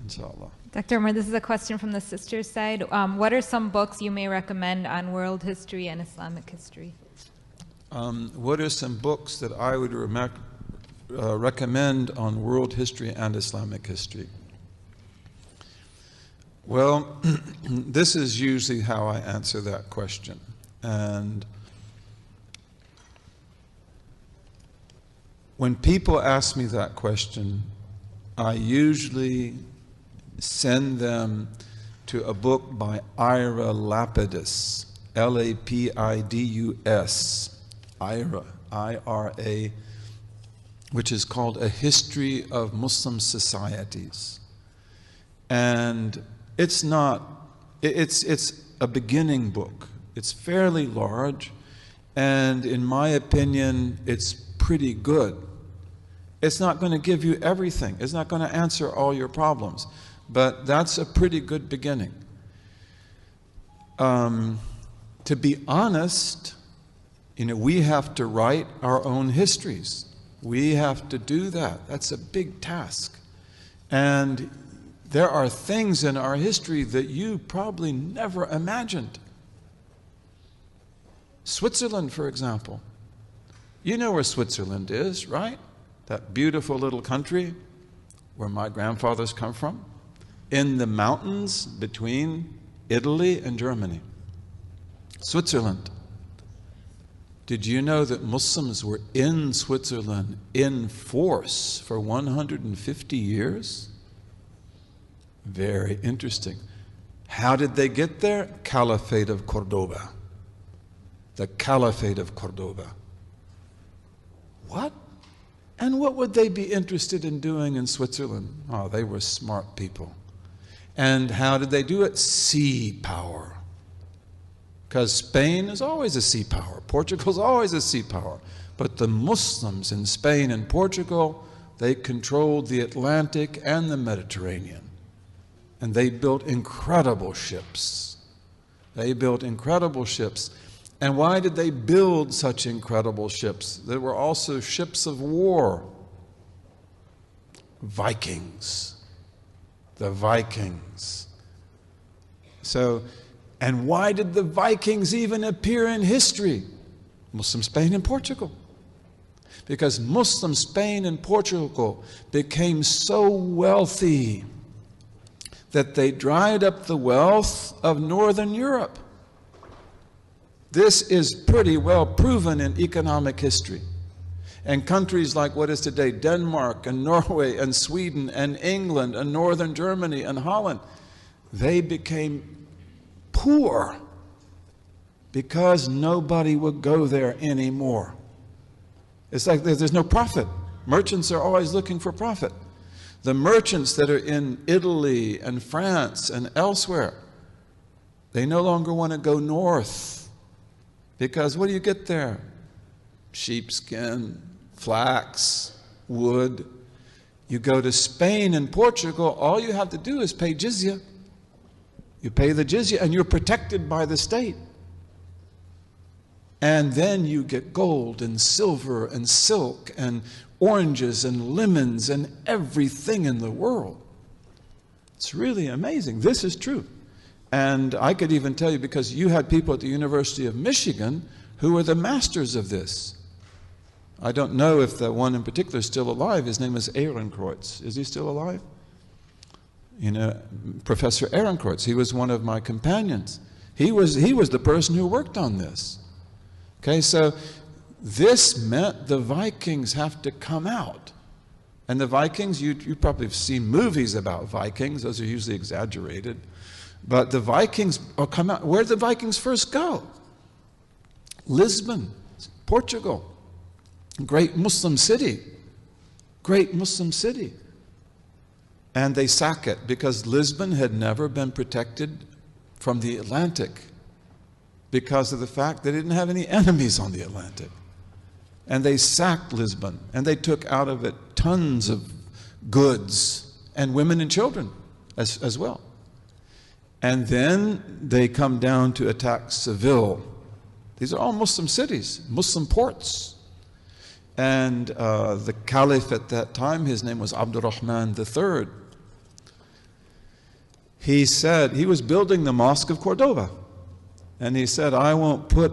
inshallah. Dr. Umar, this is a question from the sister's side. What are some books you may recommend on world history and Islamic history? What are some books that I would recommend on world history and Islamic history? Well, this is usually how I answer that question. And when people ask me that question, I usually send them to a book by Ira Lapidus, Lapidus, Ira, I-R-A, which is called A History of Muslim Societies. And it's a beginning book. It's fairly large, and in my opinion, it's pretty good. It's not going to give you everything. It's not going to answer all your problems. But that's a pretty good beginning. To be honest, we have to write our own histories. We have to do that. That's a big task. And there are things in our history that you probably never imagined. Switzerland, for example. You know where Switzerland is, right? That beautiful little country where my grandfathers come from, in the mountains between Italy and Germany. Switzerland. Did you know that Muslims were in Switzerland in force for 150 years? Very interesting. How did they get there? Caliphate of Cordoba. The Caliphate of Cordoba. What? And what would they be interested in doing in Switzerland? Oh, they were smart people. And how did they do it? Sea power. Because Spain is always a sea power. Portugal is always a sea power. But the Muslims in Spain and Portugal, they controlled the Atlantic and the Mediterranean. And they built incredible ships. They built incredible ships. And why did they build such incredible ships? There were also ships of war. Vikings. The Vikings. So, and why did the Vikings even appear in history? Muslim Spain and Portugal. Because Muslim Spain and Portugal became so wealthy that they dried up the wealth of Northern Europe. This is pretty well proven in economic history. And countries like what is today Denmark and Norway and Sweden and England and Northern Germany and Holland, they became poor because nobody would go there anymore. It's like there's no profit. Merchants are always looking for profit. The merchants that are in Italy and France and elsewhere, they no longer want to go north because what do you get there? Sheepskin, flax, wood. You go to Spain and Portugal, all you have to do is pay jizya. You pay the jizya and you're protected by the state. And then you get gold and silver and silk and oranges and lemons and everything in the world. It's really amazing. This is true. And I could even tell you, because you had people at the University of Michigan who were the masters of this. I don't know if the one in particular is still alive. His name is Ehrenkreuz. Is he still alive? You know, Professor Ehrenkreuz. He was one of my companions. He was the person who worked on this. Okay, so this meant the Vikings have to come out. And the Vikings, you probably have seen movies about Vikings. Those are usually exaggerated. But the Vikings come out. Where did the Vikings first go? Lisbon, Portugal. Great Muslim city. Great Muslim city. And they sack it because Lisbon had never been protected from the Atlantic because of the fact they didn't have any enemies on the Atlantic. And they sacked Lisbon, and they took out of it tons of goods and women and children as well. And then they come down to attack Seville. These are all Muslim cities, Muslim ports. And the caliph at that time, his name was Abdurrahman III. he said, he was building the Mosque of Cordoba. And he said, I won't put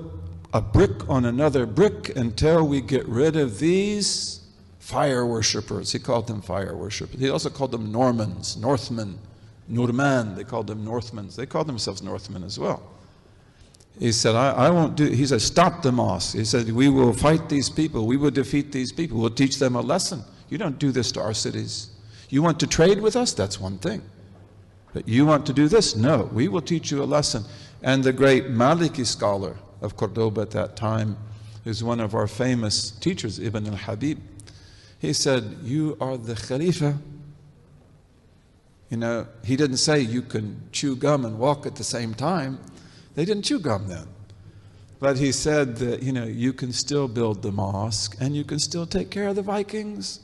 a brick on another brick until we get rid of these fire worshippers. He called them fire worshippers. He also called them Normans, Northmen, Nurman. They called them Northmen. They called themselves Northmen as well. He said, I won't do, he said, stop the mosque. He said, we will fight these people. We will defeat these people. We'll teach them a lesson. You don't do this to our cities. You want to trade with us? That's one thing. But you want to do this? No, we will teach you a lesson. And the great Maliki scholar of Cordoba at that time, who's one of our famous teachers, Ibn al-Habib, he said, you are the Khalifa. You know, he didn't say you can chew gum and walk at the same time. They didn't chew gum then. But he said that, you know, you can still build the mosque and you can still take care of the Vikings.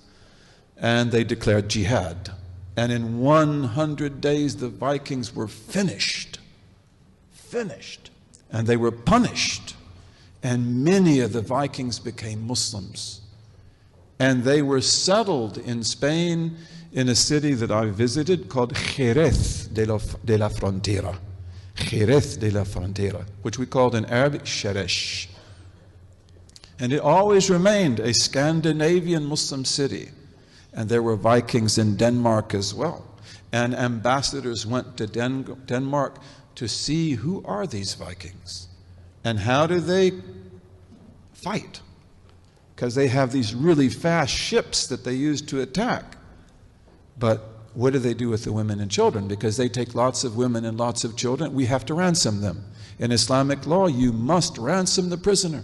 And they declared jihad. And in 100 days, the Vikings were finished. Finished. And they were punished. And many of the Vikings became Muslims. And they were settled in Spain in a city that I visited called Jerez de la Frontera. Jerez de la Frontera, which we called in Arabic Sheresh. And it always remained a Scandinavian Muslim city. And there were Vikings in Denmark as well. And ambassadors went to Denmark to see who are these Vikings and how do they fight. Because they have these really fast ships that they use to attack. But what do they do with the women and children? Because they take lots of women and lots of children. We have to ransom them. In Islamic law, you must ransom the prisoner.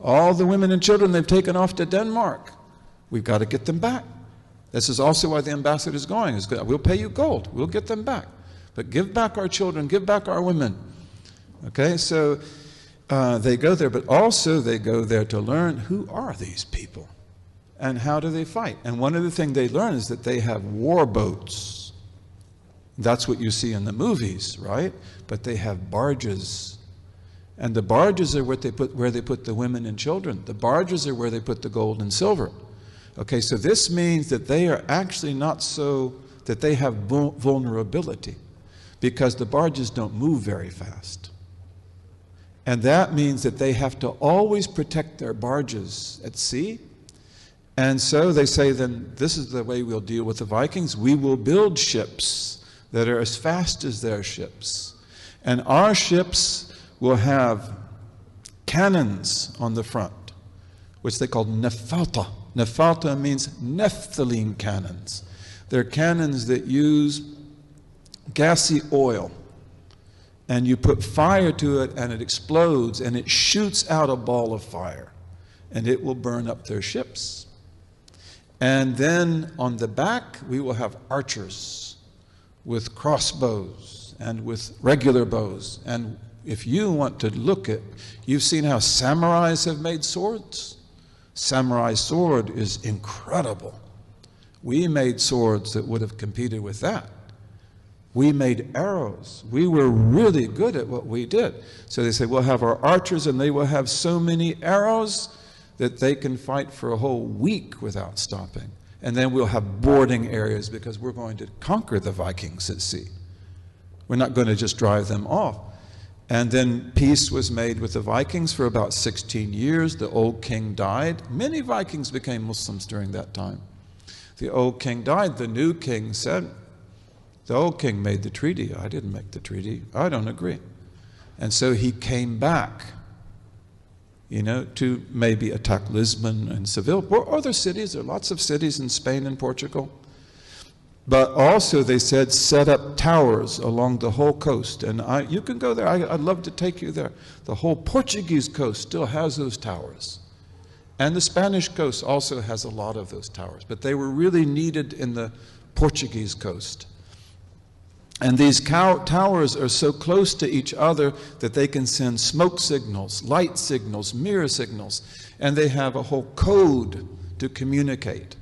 All the women and children they've taken off to Denmark, we've got to get them back. This is also why the ambassador is going. We'll pay you gold. We'll get them back. But give back our children. Give back our women. Okay, so they go there. But also they go there to learn who are these people and how do they fight. And one of the things they learn is that they have war boats. That's what you see in the movies, right? But they have barges. And the barges are where they put the women and children. The barges are where they put the gold and silver. Okay, so this means that they are actually not so, that they have vulnerability because the barges don't move very fast. And that means that they have to always protect their barges at sea. And so they say, then this is the way we'll deal with the Vikings. We will build ships that are as fast as their ships. And our ships will have cannons on the front, which they call nefata. Nefata means naphthalene cannons. They're cannons that use gassy oil. And you put fire to it and it explodes and it shoots out a ball of fire. And it will burn up their ships. And then on the back, we will have archers with crossbows and with regular bows. And if you want to look at, you've seen how samurais have made swords? Samurai sword is incredible. We made swords that would have competed with that. We made arrows. We were really good at what we did. So they say, we'll have our archers and they will have so many arrows that they can fight for a whole week without stopping. And then we'll have boarding areas because we're going to conquer the Vikings at sea. We're not going to just drive them off. And then peace was made with the Vikings for about 16 years. The old king died. Many Vikings became Muslims during that time. The old king died. The new king said, the old king made the treaty. I didn't make the treaty. I don't agree. And so he came back, you know, to maybe attack Lisbon and Seville or other cities. There are lots of cities in Spain and Portugal. But also they said set up towers along the whole coast. And you can go there. I'd love to take you there. The whole Portuguese coast still has those towers. And the Spanish coast also has a lot of those towers. But they were really needed in the Portuguese coast. And these towers are so close to each other that they can send smoke signals, light signals, mirror signals. And they have a whole code to communicate.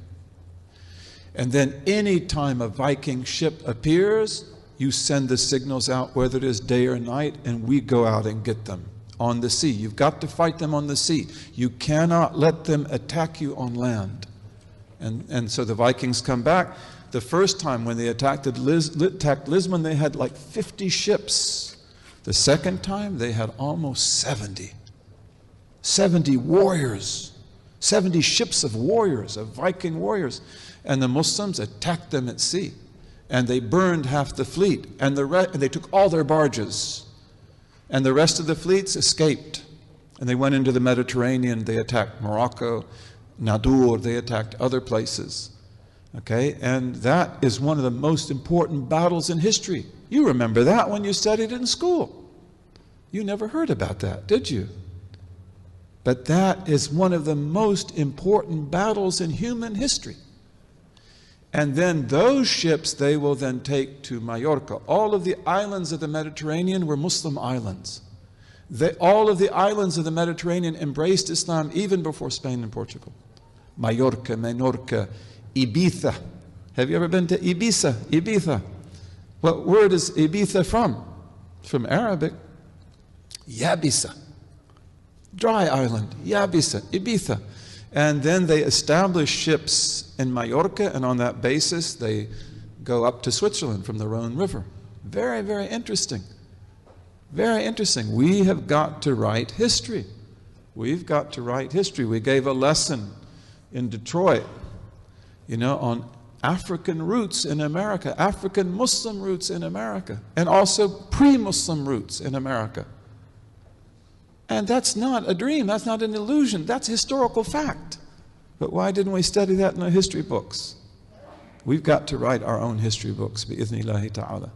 And then any time a Viking ship appears, you send the signals out, whether it is day or night, and we go out and get them on the sea. You've got to fight them on the sea. You cannot let them attack you on land. And so the Vikings come back. the first time when they attacked Lisbon, they had like 50 ships. The second time, they had almost 70. 70 warriors, 70 ships of warriors, of Viking warriors. And the Muslims attacked them at sea. And they burned half the fleet. And they took all their barges. And the rest of the fleets escaped. And they went into the Mediterranean. They attacked Morocco, Nadur. They attacked other places. Okay? And that is one of the most important battles in history. You remember that when you studied it in school. You never heard about that, did you? But that is one of the most important battles in human history. And then those ships, they will then take to Mallorca. All of the islands of the Mediterranean were Muslim islands. All of the islands of the Mediterranean embraced Islam even before Spain and Portugal. Mallorca, Menorca, Ibiza. Have you ever been to Ibiza? Ibiza. What word is Ibiza from? It's from Arabic. Yabisa. Dry island. Yabisa. Ibiza. And then they establish ships in Mallorca, and on that basis they go up to Switzerland from the Rhone River. Very, very interesting. Very interesting. We have got to write history. We've got to write history. We gave a lesson in Detroit, on African roots in America, African Muslim roots in America, and also pre-Muslim roots in America. And that's not a dream, that's not an illusion, that's historical fact. But why didn't we study that in our history books? We've got to write our own history books, bi-idhnillahi ta'ala.